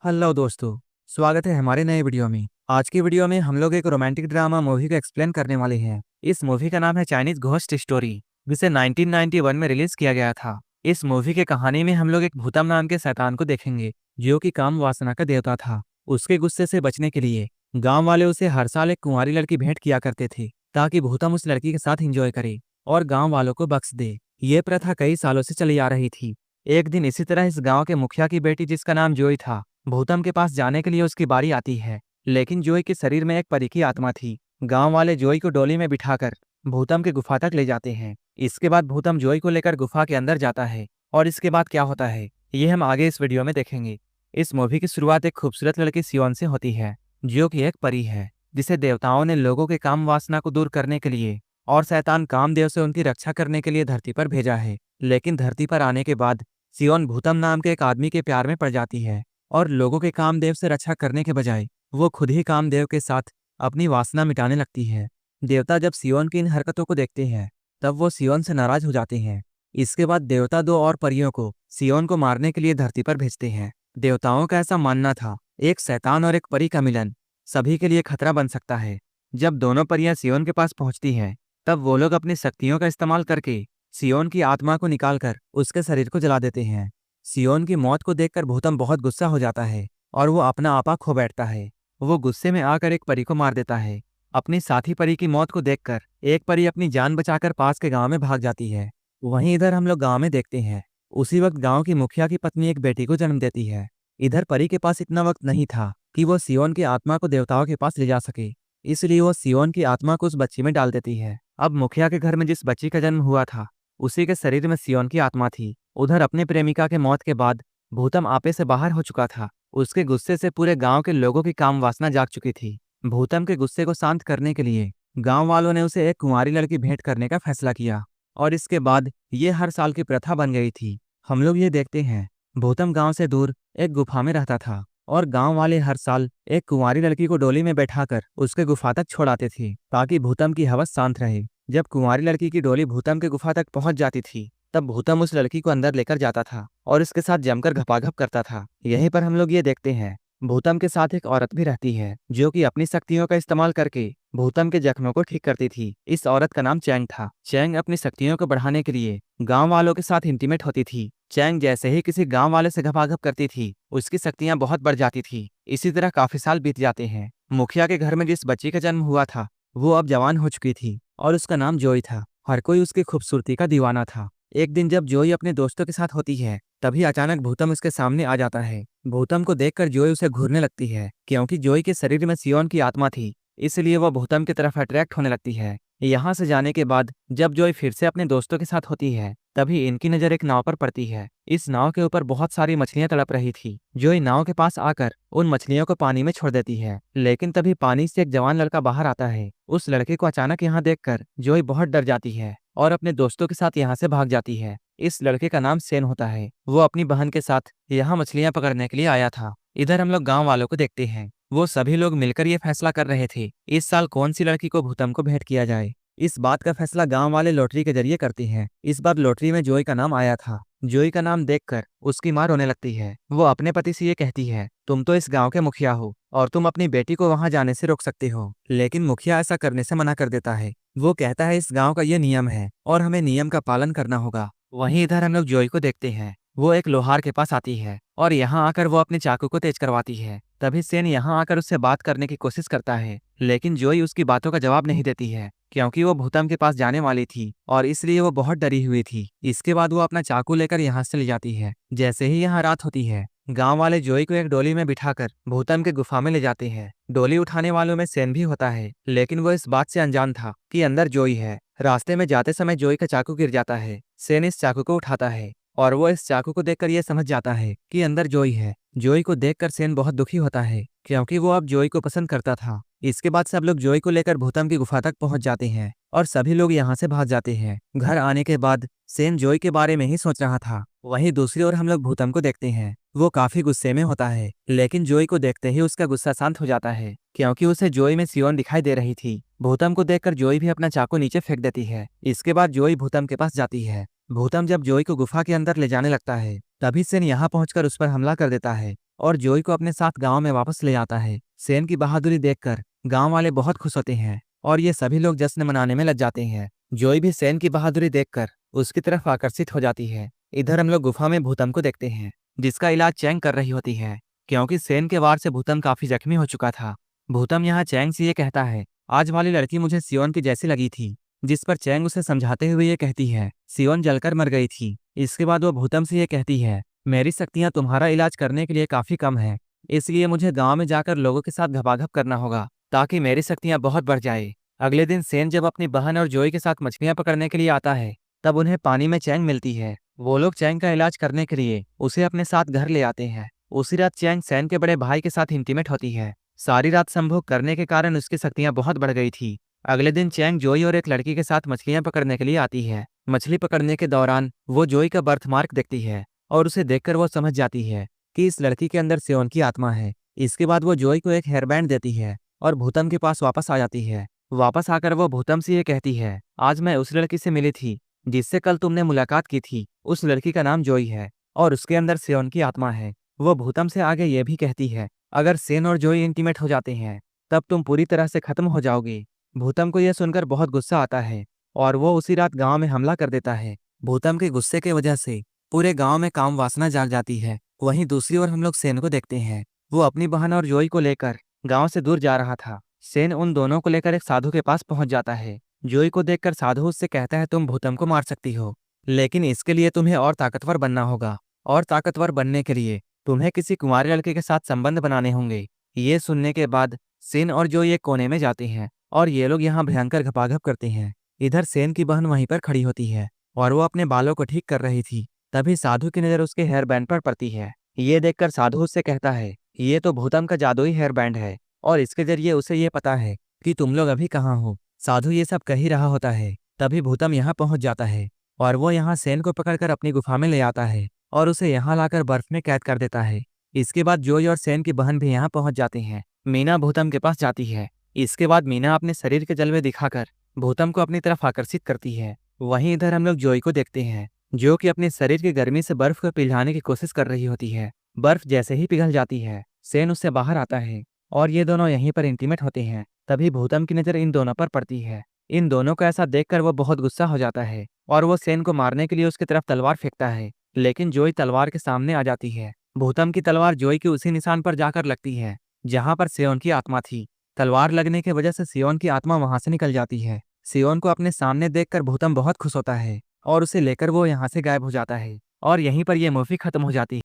Hello दोस्तों। स्वागत है हमारे नए वीडियो में। आज की वीडियो में हम लोग एक रोमांटिक ड्रामा मूवी को एक्सप्लेन करने वाले हैं। इस मूवी का नाम है चाइनीज घोस्ट स्टोरी, जिसे 1991 में रिलीज किया गया था। इस मूवी की कहानी में हम लोग एक भूतम नाम के शैतान को देखेंगे, जो कि काम वासना का देवता था। उसके गुस्से से बचने के लिए गाँव वाले उसे हर साल एक कुंवारी लड़की भेंट किया करते थे, ताकि भूतम उस लड़की के साथ इंजॉय करे और गाँव वालों को बख्श दे। ये प्रथा कई सालों से चली आ रही थी। एक दिन इसी तरह इस गांव के मुखिया की बेटी, जिसका नाम जोई था, भूतम के पास जाने के लिए उसकी बारी आती है। लेकिन जोई के शरीर में एक परी की आत्मा थी। गांव वाले जोई को डोली में बिठाकर भूतम के गुफा तक ले जाते हैं। इसके बाद भूतम जोई को लेकर गुफा के अंदर जाता है, और इसके बाद क्या होता है ये हम आगे इस वीडियो में देखेंगे। इस मूवी की शुरुआत एक खूबसूरत लड़की सियोन से होती है, जो कि एक परी है, जिसे देवताओं ने लोगों के काम वासना को दूर करने के लिए और शैतान कामदेव से उनकी रक्षा करने के लिए धरती पर भेजा है। लेकिन धरती पर आने के बाद सियोन भूतम नाम के एक आदमी के प्यार में पड़ जाती है, और लोगों के कामदेव से रक्षा करने के बजाय वो खुद ही कामदेव के साथ अपनी वासना मिटाने लगती है। देवता जब सियोन की इन हरकतों को देखते हैं, तब वो सियोन से नाराज हो जाते हैं। इसके बाद देवता दो और परियों को सियोन को मारने के लिए धरती पर भेजते हैं। देवताओं का ऐसा मानना था, एक शैतान और एक परी का मिलन सभी के लिए खतरा बन सकता है। जब दोनों परियां सियोन के पास पहुंचती हैं, तब वो लोग अपनी शक्तियों का इस्तेमाल करके सियोन की आत्मा को निकालकर उसके शरीर को जला देते हैं। सियोन की मौत को देखकर भूतम बहुत गुस्सा हो जाता है, और वो अपना आपा खो बैठता है। वो गुस्से में आकर एक परी को मार देता है। अपनी साथी परी की मौत को देखकर एक परी अपनी जान बचाकर पास के गांव में भाग जाती है। वहीं इधर हम लोग गांव में देखते हैं, उसी वक्त गांव की मुखिया की पत्नी एक बेटी को जन्म देती है। इधर परी के पास इतना वक्त नहीं था कि वो सियोन की आत्मा को देवताओं के पास ले जा सके, इसलिए वो सियोन की आत्मा को उस बच्ची में डाल देती है। अब मुखिया के घर में जिस बच्ची का जन्म हुआ था, उसी के शरीर में सियोन की आत्मा थी। उधर अपने प्रेमिका के मौत के बाद भूतम आपे से बाहर हो चुका था। उसके गुस्से से पूरे गांव के लोगों की काम वासना जाग चुकी थी। भूतम के गुस्से को शांत करने के लिए गांव वालों ने उसे एक कुंवारी लड़की भेंट करने का फैसला किया, और इसके बाद ये हर साल की प्रथा बन गई थी। हम लोग ये देखते हैं, भूतम गांव से दूर एक गुफा में रहता था, और गांव वाले हर साल एक कुंवारी लड़की को डोली में बैठाकर उसके गुफा तक छोड़ाते थे, ताकि भूतम की हवस शांत रहे। जब कुंवारी लड़की की डोली भूतम के गुफा तक पहुंच जाती थी, तब भूतम उस लड़की को अंदर लेकर जाता था और इसके साथ जमकर घपाघप करता था। यहीं पर हम लोग ये देखते हैं, भूतम के साथ एक औरत भी रहती है, जो कि अपनी शक्तियों का इस्तेमाल करके भूतम के जख्मों को ठीक करती थी। इस औरत का नाम चैंग था। चैंग अपनी शक्तियों को बढ़ाने के लिए गांव वालों के साथ इंटीमेट होती थी। चैंग जैसे ही किसी गांव वाले से घपाघप करती थी, उसकी शक्तियां बहुत बढ़ जाती थी। इसी तरह काफी साल बीत जाते हैं। मुखिया के घर में जिस बच्ची का जन्म हुआ था, वो अब जवान हो चुकी थी, और उसका नाम जोई था। हर कोई उसकी खूबसूरती का दीवाना था। एक दिन जब जोई अपने दोस्तों के साथ होती है, तभी अचानक भूतम उसके सामने आ जाता है। भूतम को देखकर जोई उसे घूरने लगती है, क्योंकि जोई के शरीर में सियोन की आत्मा थी, इसलिए वह भूतम की तरफ अट्रैक्ट होने लगती है। यहाँ से जाने के बाद जब जोई फिर से अपने दोस्तों के साथ होती है, तभी इनकी नजर एक नाव पर पड़ती है। इस नाव के ऊपर बहुत सारी मछलियां तड़प रही थी। जोई नाव के पास आकर उन मछलियों को पानी में छोड़ देती है, लेकिन तभी पानी से एक जवान लड़का बाहर आता है। उस लड़के को अचानक यहाँ देखकर जोई बहुत डर जाती है और अपने दोस्तों के साथ यहाँ से भाग जाती है। इस लड़के का नाम सेन होता है। वो अपनी बहन के साथ यहाँ मछलियां पकड़ने के लिए आया था। इधर हम लोग गांव वालों को देखते हैं। वो सभी लोग मिलकर ये फैसला कर रहे थे, इस साल कौन सी लड़की को भूतम को भेंट किया जाए। इस बात का फैसला गांव वाले लॉटरी के जरिए करते हैं। इस बार लॉटरी में जोई का नाम आया था। जोई का नाम देखकर उसकी मां रोने लगती है। वो अपने पति से ये कहती है, तुम तो इस गांव के मुखिया हो और तुम अपनी बेटी को वहां जाने से रोक सकते हो। लेकिन मुखिया ऐसा करने से मना कर देता है। वो कहता है, इस गांव का ये नियम है और हमें नियम का पालन करना होगा। वहीं इधर हम लोग जोई को देखते हैं। वो एक लोहार के पास आती है और यहाँ आकर वो अपने चाकू को तेज करवाती है। तभी सेन यहाँ आकर उससे बात करने की कोशिश करता है, लेकिन जोई उसकी बातों का जवाब नहीं देती है, क्योंकि वो भूतम के पास जाने वाली थी और इसलिए वो बहुत डरी हुई थी। इसके बाद वो अपना चाकू लेकर यहाँ से ले जाती है। जैसे ही यहाँ रात होती है, गांव वाले जोई को एक डोली में बिठाकर भूतम के गुफा में ले जाते हैं। डोली उठाने वालों में सेन भी होता है, लेकिन वो इस बात से अनजान था कि अंदर जोई है। रास्ते में जाते समय जोई का चाकू गिर जाता है। सेन इस चाकू को उठाता है और वो इस चाकू को देखकर ये समझ जाता है कि अंदर जोई है। जोई को देखकर सेन बहुत दुखी होता है, क्योंकि वो अब जोई को पसंद करता था। इसके बाद सब लोग जोई को लेकर भूतम की गुफा तक पहुंच जाते हैं और सभी लोग यहाँ से भाग जाते हैं। घर आने के बाद सेन जोई के बारे में ही सोच रहा था। वहीं दूसरी ओर हम लोग भूतम को देखते हैं। वो काफी गुस्से में होता है, लेकिन जोई को देखते ही उसका गुस्सा शांत हो जाता है, क्योंकि उसे जोई में सियोन दिखाई दे रही थी। भूतम को देखकर जोई भी अपना चाकू नीचे फेंक देती है। इसके बाद जोई भूतम के पास जाती है। भूतम जब जोई को गुफा के अंदर ले जाने लगता है, तभी सेन यहाँ पहुंचकर उस पर हमला कर देता है और जोई को अपने साथ गांव में वापस ले आता है। सेन की बहादुरी देखकर गांव वाले बहुत खुश होते हैं और ये सभी लोग जश्न मनाने में लग जाते हैं। जोई भी सेन की बहादुरी देखकर उसकी तरफ आकर्षित हो जाती है। इधर हम लोग गुफा में भूतम को देखते हैं, जिसका इलाज चैंग कर रही होती है, क्योंकि सेन के वार से भूतम काफी जख्मी हो चुका था। भूतम यहाँ चैंग से ये कहता है, आज वाली लड़की मुझे सियोन की जैसी लगी थी। जिस पर चैंग उसे समझाते हुए ये कहती है, सियोन जलकर मर गई थी। इसके बाद वो भूतम से ये कहती है, मेरी शक्तियां तुम्हारा इलाज करने के लिए काफी कम है, इसलिए मुझे गांव में जाकर लोगों के साथ घपाघप करना होगा ताकि मेरी शक्तियां बहुत बढ़ जाए। अगले दिन सेन जब अपनी बहन और जोई के साथ मछलियां पकड़ने के लिए आता है, तब उन्हें पानी में चैंग मिलती है। वो लोग चैंग का इलाज करने के लिए उसे अपने साथ घर ले आते हैं। उसी रात चैंग सेन के बड़े भाई के साथ इंटीमेट होती है। सारी रात संभोग करने के कारण उसकी शक्तियां बहुत बढ़ गई थी। अगले दिन चैंग जोई और एक लड़की के साथ मछलियां पकड़ने के लिए आती है। मछली पकड़ने के दौरान वो जोई का बर्थ मार्क देखती है और उसे देखकर वो समझ जाती है कि इस लड़की के अंदर सियोन की आत्मा है। इसके बाद वो जोई को एक हेयर बैंड देती है और भूतम के पास वापस आ जाती है। वापस आकर वो भूतम से ये कहती है, आज मैं उस लड़की से मिली थी जिससे कल तुमने मुलाकात की थी। उस लड़की का नाम जोई है और उसके अंदर सियोन की आत्मा है। वो भूतम से आगे ये भी कहती है, अगर सेन और जोई इंटीमेट हो जाते हैं तब तुम पूरी तरह से खत्म हो जाओगी। भूतम को यह सुनकर बहुत गुस्सा आता है और वो उसी रात गांव में हमला कर देता है। भूतम के गुस्से की वजह से पूरे गांव में काम वासना जाग जाती है। वहीं दूसरी ओर हम लोग सेन को देखते हैं। वो अपनी बहन और जोई को लेकर गांव से दूर जा रहा था। सेन उन दोनों को लेकर एक साधु के पास पहुंच जाता है। जोई को देखकर साधु उससे कहता है, तुम भूतम को मार सकती हो, लेकिन इसके लिए तुम्हें और ताकतवर बनना होगा, और ताकतवर बनने के लिए तुम्हें किसी कुंवारे लड़के के साथ संबंध बनाने होंगे। ये सुनने के बाद सेन और जोई एक कोने में जाते हैं और ये लोग यहाँ भयंकर घपाघप करते हैं। इधर सेन की बहन वहीं पर खड़ी होती है और वो अपने बालों को ठीक कर रही थी। तभी साधु की नजर उसके हेयर बैंड पर पड़ती है। ये देखकर साधु उससे कहता है, ये तो भूतम का जादुई हेयर बैंड है और इसके जरिए उसे ये पता है कि तुम लोग अभी कहाँ हो। साधु ये सब कह ही रहा होता है, तभी भूतम यहाँ पहुंच जाता है और वो यहाँ सेन को पकड़कर अपनी गुफा में ले आता है और उसे यहाँ लाकर बर्फ में कैद कर देता है। इसके बाद जोई और सेन की बहन भी यहाँ पहुंच जाते हैं। मीना भूतम के पास जाती है। इसके बाद मीना अपने शरीर के जलवे दिखाकर भूतम को अपनी तरफ आकर्षित करती है। वहीं इधर हम लोग जोई को देखते हैं, जो कि अपने शरीर की गर्मी से बर्फ को पिघलाने की कोशिश कर रही होती है। बर्फ जैसे ही पिघल जाती है, सेन उससे बाहर आता है और ये दोनों यहीं पर इंटीमेट होते हैं। तभी भूतम की नजर इन दोनों पर पड़ती है। इन दोनों को ऐसा देखकर वो बहुत गुस्सा हो जाता है और वो सेन को मारने के लिए उसकी तरफ तलवार फेंकता है, लेकिन जोई तलवार के सामने आ जाती है। भूतम की तलवार जोई के उसी निशान पर जाकर लगती है जहां पर सियोन की आत्मा थी। तलवार लगने की वजह से सियोन की आत्मा वहां से निकल जाती है। सियोन को अपने सामने देखकर भूतम बहुत खुश होता है और उसे लेकर वो यहाँ से गायब हो जाता है और यहीं पर यह मूवी खत्म हो जाती है।